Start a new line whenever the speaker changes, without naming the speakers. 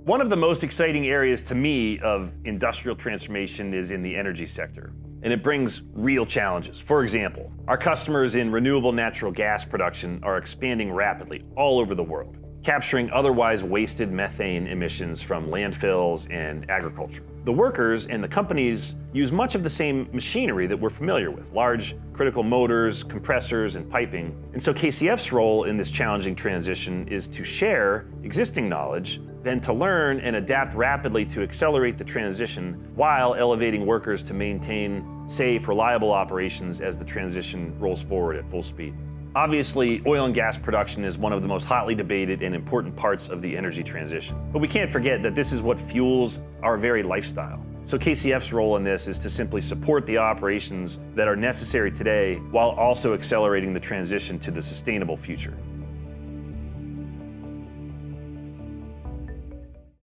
One of the most exciting areas to me of industrial transformation is in the energy sector, and it brings real challenges. For example, our customers in renewable natural gas production are expanding rapidly all over the world, capturing otherwise wasted methane emissions from landfills and agriculture. The workers and the companies use much of the same machinery that we're familiar with: large critical motors, compressors, and piping. And so KCF's role in this challenging transition is to share existing knowledge, then to learn and adapt rapidly to accelerate the transition while elevating workers to maintain safe, reliable operations as the transition rolls forward at full speed. Obviously, oil and gas production is one of the most hotly debated and important parts of the energy transition. But we can't forget that this is what fuels our very lifestyle. So KCF's role in this is to simply support the operations that are necessary today while also accelerating the transition to the sustainable future.